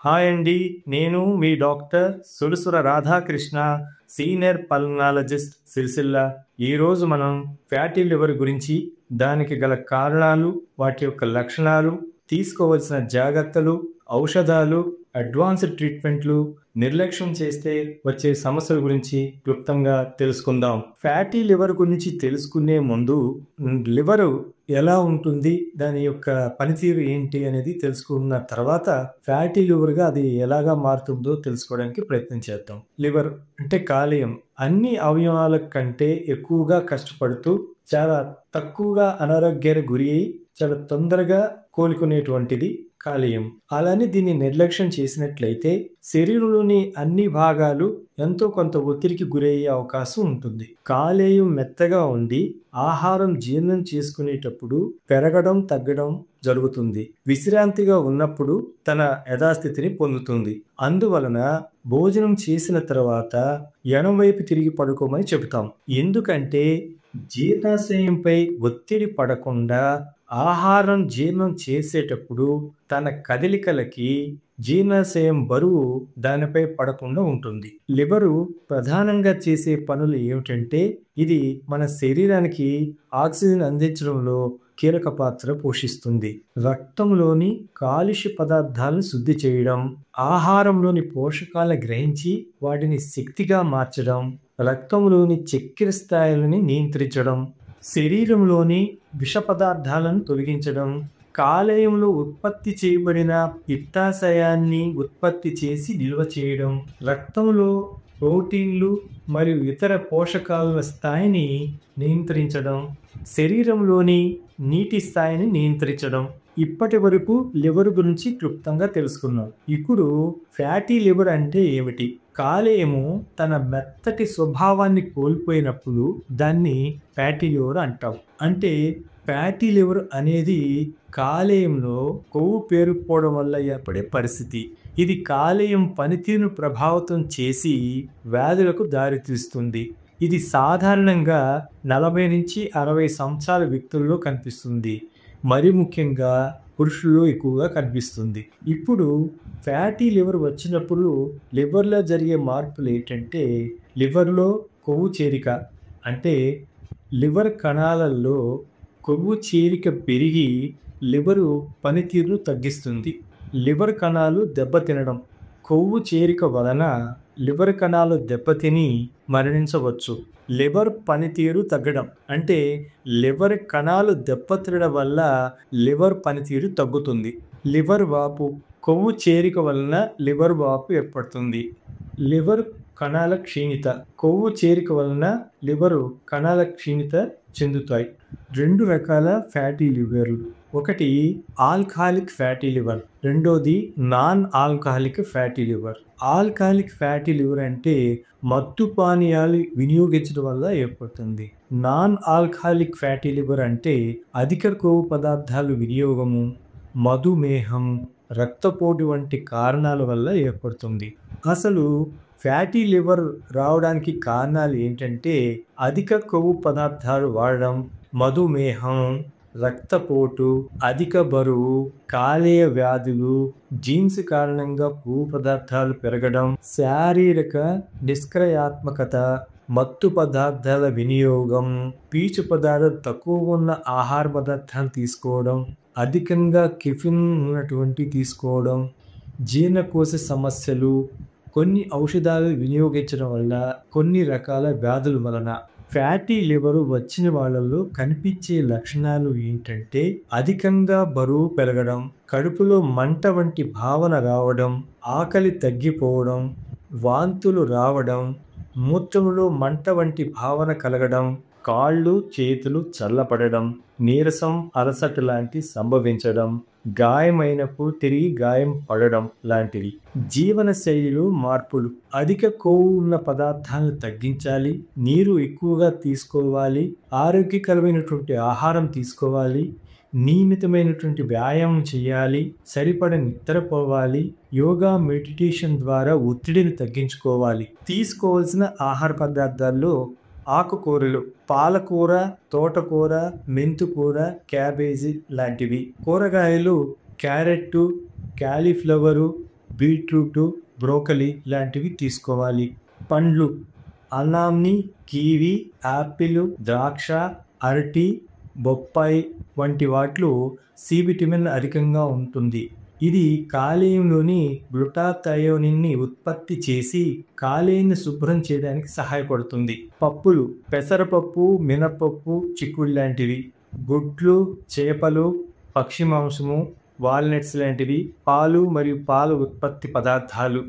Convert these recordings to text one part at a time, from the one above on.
Hi అండి. నేను మీ doctor Surasura Radhakrishna, senior pulmonologist Sircilla. ఈరోజు మనం ఫ్యాటీ లివర్ గురించి, దానికి గల కారణాలు, వాటి యొక్క లక్షణాలు, తీసుకోవలసిన జాగ్రత్తలు, ఔషధాలు, అడ్వాన్స్డ్ ట్రీట్మెంట్లు, నిర్లక్ష్యం చేస్తే వచ్చే సమస్యల గురించి క్లుప్తంగా తెలుసుకుందాం. ఫ్యాటీ లివర్ గురించి తెలుసుకునే ముందు లివరు ఎలా ఉంటుంది, దాని యొక్క పనితీరు ఏంటి అనేది తెలుసుకున్న తర్వాత ఫ్యాటీ లివర్గా అది ఎలాగా మారుతుందో తెలుసుకోవడానికి ప్రయత్నం చేద్దాం. లివర్ అంటే కాలేయం అన్ని అవయవాల కంటే ఎక్కువగా కష్టపడుతూ చాలా తక్కువగా అనారోగ్యానికి గురి అయి చాలా తొందరగా కోలుకునేటువంటిది కాలేయం. అలానే దీన్ని నిర్లక్ష్యం చేసినట్లయితే శరీరంలోని అన్ని భాగాలు ఎంతో కొంత ఒత్తిడికి గురయ్యే అవకాశం ఉంటుంది. కాలేయం మెత్తగా ఉండి ఆహారం జీర్ణం చేసుకునేటప్పుడు పెరగడం తగ్గడం జరుగుతుంది. విశ్రాంతిగా ఉన్నప్పుడు తన యథాస్థితిని పొందుతుంది. అందువలన భోజనం చేసిన తర్వాత ఎడమవైపు తిరిగి పడుకోమని చెబుతాం. ఎందుకంటే జీర్ణాశయంపై ఒత్తిడి పడకుండా ఆహారం జీర్ణం చేసేటప్పుడు తన కదలికలకి జీర్ణాశయం బరువు దానిపై పడకుండా ఉంటుంది. లివరు ప్రధానంగా చేసే పనులు ఏమిటంటే, ఇది మన శరీరానికి ఆక్సిజన్ అందించడంలో కీలక పాత్ర పోషిస్తుంది. రక్తంలోని కాలుష్య పదార్థాలను శుద్ధి చేయడం, ఆహారంలోని పోషకాలను గ్రహించి వాటిని శక్తిగా మార్చడం, రక్తంలోని చక్కెర స్థాయిలని నియంత్రించడం, శరీరంలోని విష పదార్థాలను తొలగించడం, కాలేయంలో ఉత్పత్తి చేయబడిన పిత్తాశయాన్ని ఉత్పత్తి చేసి నిల్వ చేయడం, రక్తంలో ప్రోటీన్లు మరియు ఇతర పోషకాల స్థాయిని నియంత్రించడం, శరీరంలోని నీటి స్థాయిని నియంత్రించడం. ఇప్పటి వరకు లివర్ గురించి క్లుప్తంగా తెలుసుకున్నాం. ఇప్పుడు ఫ్యాటీ లివర్ అంటే ఏమిటి? కాలేయము తన మెత్తటి స్వభావాన్ని కోల్పోయినప్పుడు దాన్ని ఫ్యాటీ లివర్ అంటాం. అంటే ఫ్యాటీ లివర్ అనేది కాలేయంలో కొవ్వు పేరుకుపోవడం వల్ల ఏర్పడే పరిస్థితి. ఇది కాలేయం పనితీరును ప్రభావితం చేసి వ్యాధులకు దారితీస్తుంది. ఇది సాధారణంగా 40 నుంచి 60 సంవత్సరాల వ్యక్తుల్లో కనిపిస్తుంది. మరి ముఖ్యంగా పురుషుల్లో ఎక్కువగా కనిపిస్తుంది. ఇప్పుడు ఫ్యాటీ లివర్ వచ్చినప్పుడు లివర్లో జరిగే మార్పులు ఏంటంటే, లివర్లో కొవ్వు చేరిక అంటే లివర్ కణాలలో కొవ్వు చేరిక పెరిగి లివరు పనితీరును తగ్గిస్తుంది. లివర్ కణాలు దెబ్బతినడం, కొవ్వు చేరిక వలన లివర్ కణాలు దెబ్బతిని మరణించవచ్చు. లివర్ పనితీరు తగ్గడం అంటే లివర్ కణాలు దెబ్బతినడం వల్ల లివర్ పనితీరు తగ్గుతుంది. లివర్ వాపు, కొవ్వు చేరిక వలన లివర్ వాపు ఏర్పడుతుంది. లివర్ కణాల క్షీణత, కొవ్వు చేరిక వలన లివరు కణాల క్షీణత చెందుతాయి. 2 రకాల ఫ్యాటీ లివర్లు. ఒకటి ఆల్కహాలిక్ ఫ్యాటీ లివర్, రెండోది non alcoholic fatty liver. Alcoholic fatty liver అంటే మత్తు పానీయాలు వినియోగించడం వల్ల ఏర్పడుతుంది. నాన్ ఆల్కహాలిక్ ఫ్యాటీ లివర్ అంటే అధిక కొవ్వు పదార్థాలు వినియోగము, మధుమేహం, రక్తపోటు వంటి కారణాల వల్ల ఏర్పడుతుంది. అసలు ఫ్యాటీ లివర్ రావడానికి కారణాలు ఏంటంటే, అధిక కొవ్వు పదార్థాలు వాడడం, మధుమేహం, రక్తపోటు, అధిక బరువు, కాలేయ వ్యాధులు, జీన్స్ కారణంగా కొవ్వు పదార్థాలు పెరగడం, శారీరక నిష్క్రియాత్మకత, మత్తు పదార్థాల వినియోగం, పీచు పదార్థాలు తక్కువ ఉన్న ఆహార పదార్థాలు తీసుకోవడం, అధికంగా కెఫిన్ ఉన్నటువంటి తీసుకోవడం, జీర్ణకోశ సమస్యలు, కొన్ని ఔషధాలు వినియోగించడం వల్ల, కొన్ని రకాల వ్యాధుల వలన. ఫ్యాటీ లివర్ వచ్చిన వాళ్ళలో కనిపించే లక్షణాలు ఏంటంటే, అధికంగా బరువు పెరగడం, కడుపులో మంట వంటి భావన రావడం, ఆకలి తగ్గిపోవడం, వాంతులు రావడం, మూత్రంలో మంట వంటి భావన కలగడం, కాళ్ళు చేతులు చల్లపడడం, నీరసం అలసట లాంటి సంభవించడం, గాయమైనప్పుడు తిరిగి గాయం పడడం లాంటివి. జీవన శైలిలో మార్పులు, అధిక కొవ్వు ఉన్న పదార్థాలను తగ్గించాలి, నీరు ఎక్కువగా తీసుకోవాలి, ఆరోగ్యకరమైనటువంటి ఆహారం తీసుకోవాలి, నియమితమైనటువంటి వ్యాయామం చేయాలి, సరిపడ నిద్రపోవాలి, యోగా మెడిటేషన్ ద్వారా ఒత్తిడిని తగ్గించుకోవాలి. తీసుకోవాల్సిన ఆహార పదార్థాల్లో ఆకుకూరలు, పాలకూర, తోటకూర, మెంతికూర, క్యాబేజీ లాంటివి. కూరగాయలు క్యారెట్, క్యాలీఫ్లవరు, బీట్రూట్, బ్రోకలీ లాంటివి తీసుకోవాలి. పండ్లు అల్లాన్ని, కివి, యాపిల్, ద్రాక్ష, అరటి, బొప్పాయి వంటి వాటిలో సి విటమిన్ అధికంగా ఉంటుంది. ఇది కాలేయంలోని గ్లూటాథయోనిన్ని ఉత్పత్తి చేసి కాలేయాన్ని శుభ్రం చేయడానికి సహాయపడుతుంది. పప్పులు పెసరపప్పు, మినపప్పు, చిక్కుడు లాంటివి. గుడ్లు, చేపలు, పక్షి మాంసము, వాల్నట్స్ లాంటివి. పాలు మరియు పాల ఉత్పత్తి పదార్థాలు.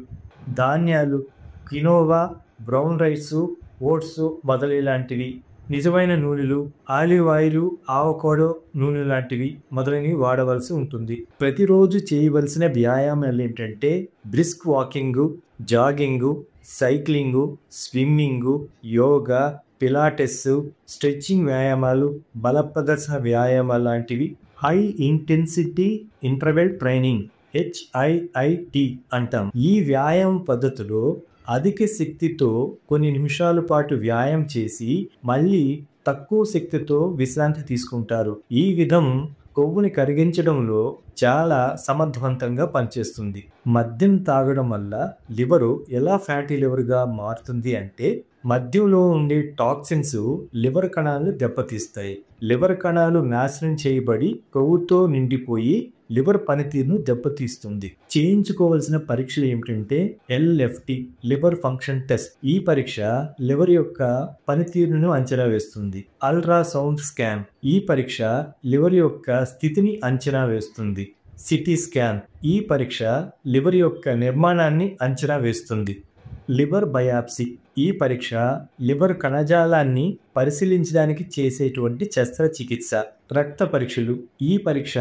ధాన్యాలు కినోవా, బ్రౌన్ రైసు, ఓట్స్ మొదలైలాంటివి. నిజమైన నూనెలు ఆలివ్ ఆయిల్, ఆవకాడో నూనె లాంటివి మొదలైనవి వాడవలసి ఉంటుంది. ప్రతిరోజు చేయవలసిన వ్యాయామాలు ఏంటంటే brisk walking, jogging, cycling, swimming, yoga, pilates, stretching వ్యాయామాలు, బల ప్రదర్శన వ్యాయామాలు లాంటివి. High intensity interval training HIIT అంటాం. ఈ వ్యాయామ పద్ధతిలో అధిక శక్తితో కొన్ని నిమిషాల పాటు వ్యాయామం చేసి మళ్ళీ తక్కువ శక్తితో విశ్రాంతి తీసుకుంటారు. ఈ విధం కొవ్వుని కరిగించడంలో చాలా సమర్థవంతంగా పనిచేస్తుంది. మద్యం తాగడం వల్ల లివరు ఎలా ఫ్యాటీ లివర్గా మారుతుంది అంటే మద్యంలో ఉండే టాక్సిన్స్ లివర్ కణాలను దెబ్బతీస్తాయి. లివర్ కణాలు నాశనం చేయబడి కొవ్వుతో నిండిపోయి లివర్ పనితీరును దెబ్బతీస్తుంది. చేయించుకోవాల్సిన పరీక్షలు ఏమిటంటే LFT లివర్ ఫంక్షన్ టెస్ట్. ఈ పరీక్ష లివర్ యొక్క పనితీరును అంచనా వేస్తుంది. Ultrasound scan. ఈ పరీక్ష లివర్ యొక్క స్థితిని అంచనా వేస్తుంది. CT scan. ఈ పరీక్ష లివర్ యొక్క నిర్మాణాన్ని అంచనా వేస్తుంది. Liver biopsy. ఈ పరీక్ష లివర్ కణజాలాన్ని పరిశీలించడానికి చేసేటువంటి శస్త్రచికిత్స. రక్త పరీక్షలు. ఈ పరీక్ష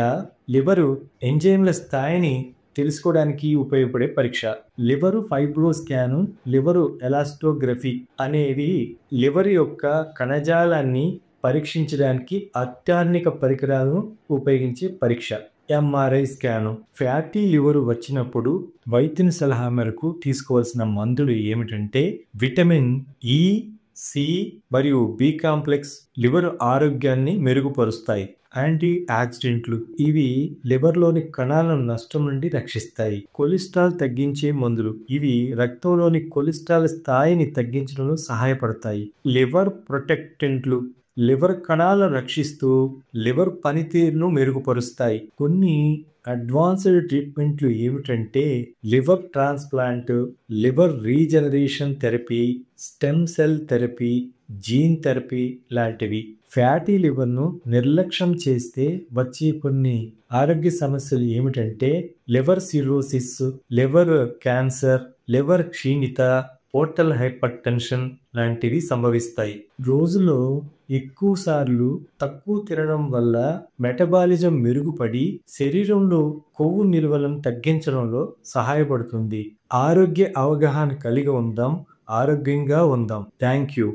లివరు ఎంజైమ్ల స్థాయిని తెలుసుకోవడానికి ఉపయోగపడే పరీక్ష. Liver fibro scan, liver elastography అనేవి లివర్ యొక్క కణజాలాన్ని పరీక్షించడానికి అత్యాధునిక పరికరాలను ఉపయోగించే పరీక్ష. MRI scan. ఫ్యాటీ లివర్ వచ్చినప్పుడు వైద్యుని సలహా మేరకు తీసుకోవాల్సిన మందులు ఏమిటంటే విటమిన్ E, C మరియు B కాంప్లెక్స్ లివర్ ఆరోగ్యాన్ని మెరుగుపరుస్తాయి. యాంటీ ఆక్సిడెంట్లు. ఇవి లివర్లోని కణాలను నష్టం నుండి రక్షిస్తాయి. కొలెస్ట్రాల్ తగ్గించే మందులు. ఇవి రక్తంలోని కొలెస్ట్రాల్ స్థాయిని తగ్గించడంలో సహాయపడతాయి. లివర్ ప్రొటెక్టెంట్లు. లివర్ కణాలను రక్షిస్తూ లివర్ పనితీరును మెరుగుపరుస్తాయి. కొన్ని అడ్వాన్స్డ్ ట్రీట్మెంట్లు ఏమిటంటే liver transplant, liver regeneration therapy, stem cell therapy, gene therapy లాంటివి. ఫ్యాటీ లివర్ను నిర్లక్ష్యం చేస్తే వచ్చే కొన్ని ఆరోగ్య సమస్యలు ఏమిటంటే liver cirrhosis, liver cancer, liver క్షీణిత, పోర్టల్ హైపర్ టెన్షన్ లాంటివి సంభవిస్తాయి. రోజులో ఎక్కువ సార్లు తక్కువ తినడం వల్ల మెటబాలిజం మెరుగుపడి శరీరంలో కొవ్వు నిల్వలను తగ్గించడంలో సహాయపడుతుంది. ఆరోగ్య అవగాహన కలిగి ఉందాం, ఆరోగ్యంగా ఉందాం. Thank you.